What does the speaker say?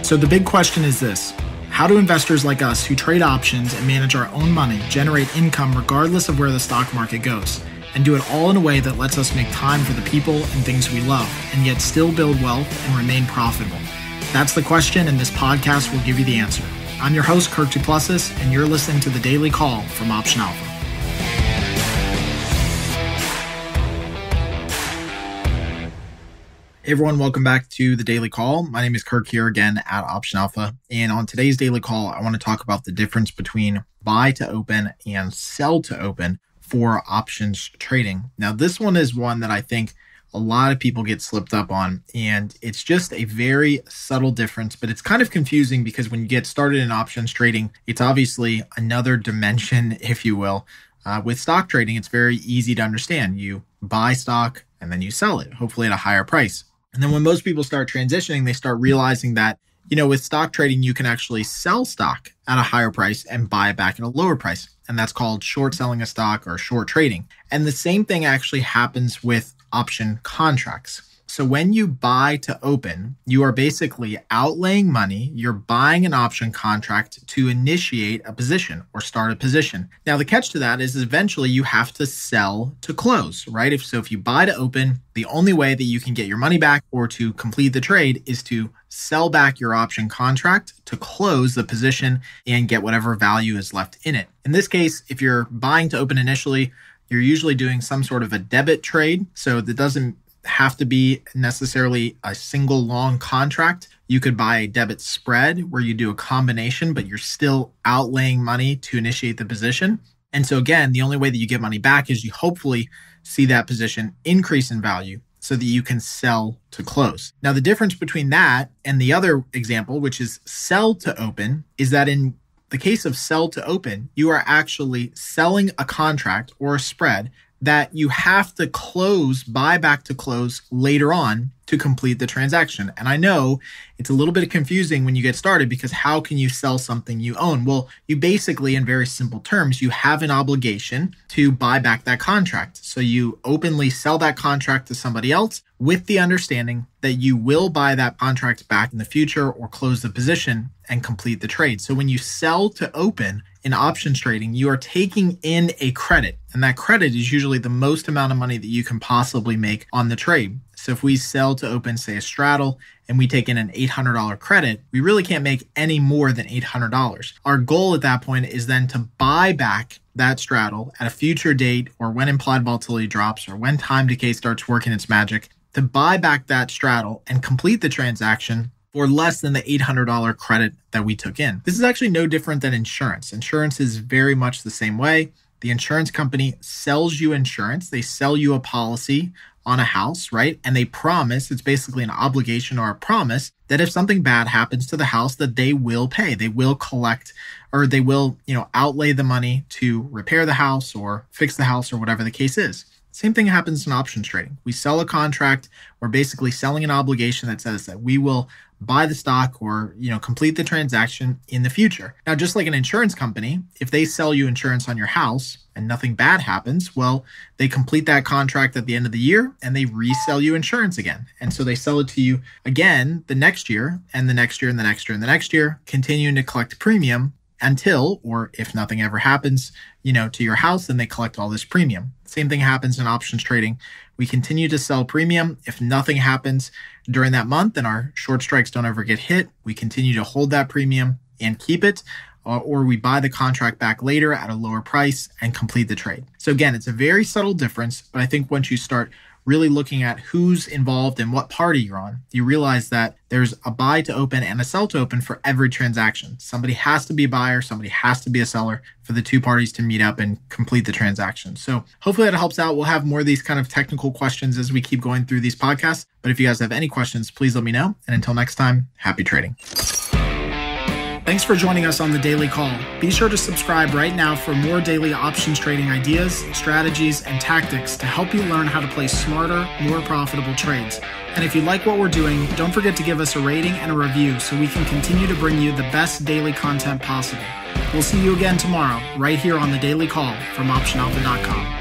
So the big question is this: how do investors like us who trade options and manage our own money generate income regardless of where the stock market goes, and do it all in a way that lets us make time for the people and things we love, and yet still build wealth and remain profitable? That's the question, and this podcast will give you the answer. I'm your host, Kirk Duplessis, and you're listening to The Daily Call from Option Alpha. Hey everyone, welcome back to The Daily Call. My name is Kirk here again at Option Alpha. And on today's Daily Call, I want to talk about the difference between buy to open and sell to open for options trading. Now, this one is one that I think a lot of people get slipped up on, and it's just a very subtle difference, but it's kind of confusing because when you get started in options trading, it's obviously another dimension, if you will. With stock trading, it's very easy to understand. You buy stock and then you sell it, hopefully at a higher price. And then when most people start transitioning, they start realizing that, with stock trading, you can actually sell stock at a higher price and buy it back at a lower price. And that's called short selling a stock or short trading. And the same thing actually happens with option contracts. So when you buy to open, you are basically outlaying money. You're buying an option contract to initiate a position or start a position. Now, the catch to that is eventually you have to sell to close, right? If you buy to open, the only way that you can get your money back or to complete the trade is to sell back your option contract to close the position and get whatever value is left in it. In this case, if you're buying to open initially, you're usually doing some sort of a debit trade. So that doesn't have to be necessarily a single long contract. You could buy a debit spread where you do a combination, but you're still outlaying money to initiate the position. And so again, the only way that you get money back is you hopefully see that position increase in value so that you can sell to close. Now, the difference between that and the other example, which is sell to open, is that in the case of sell to open, you are actually selling a contract or a spread that you have to buy back to close later on to complete the transaction. And I know it's a little bit confusing when you get started because how can you sell something you own? Well, you basically, in very simple terms, you have an obligation to buy back that contract. So you openly sell that contract to somebody else with the understanding that you will buy that contract back in the future or close the position and complete the trade. So when you sell to open in options trading, you are taking in a credit, and that credit is usually the most amount of money that you can possibly make on the trade. So if we sell to open, say, a straddle, and we take in an $800 credit, we really can't make any more than $800. Our goal at that point is then to buy back that straddle at a future date or when implied volatility drops or when time decay starts working its magic, to buy back that straddle and complete the transaction for less than the $800 credit that we took in. This is actually no different than insurance. Insurance is very much the same way. The insurance company sells you insurance. They sell you a policy on a house, right? And they promise, it's basically an obligation or a promise, that if something bad happens to the house, that they will pay. They will collect, or they will, outlay the money to repair the house or fix the house or whatever the case is. Same thing happens in options trading. We sell a contract. We're basically selling an obligation that says that we will buy the stock or, complete the transaction in the future. Now, just like an insurance company, if they sell you insurance on your house and nothing bad happens, well, they complete that contract at the end of the year and they resell you insurance again. And so they sell it to you again the next year and the next year and the next year and the next year, continuing to collect premium until, or if nothing ever happens, to your house, then they collect all this premium. Same thing happens in options trading. We continue to sell premium. If nothing happens during that month and our short strikes don't ever get hit, we continue to hold that premium and keep it, or we buy the contract back later at a lower price and complete the trade. So again, it's a very subtle difference, but I think once you start really looking at who's involved and what party you're on, you realize that there's a buy to open and a sell to open for every transaction. Somebody has to be a buyer, somebody has to be a seller for the two parties to meet up and complete the transaction. So hopefully that helps out. We'll have more of these kind of technical questions as we keep going through these podcasts. But if you guys have any questions, please let me know. And until next time, happy trading. Thanks for joining us on The Daily Call. Be sure to subscribe right now for more daily options trading ideas, strategies, and tactics to help you learn how to play smarter, more profitable trades. And if you like what we're doing, don't forget to give us a rating and a review so we can continue to bring you the best daily content possible. We'll see you again tomorrow, right here on The Daily Call from OptionAlpha.com.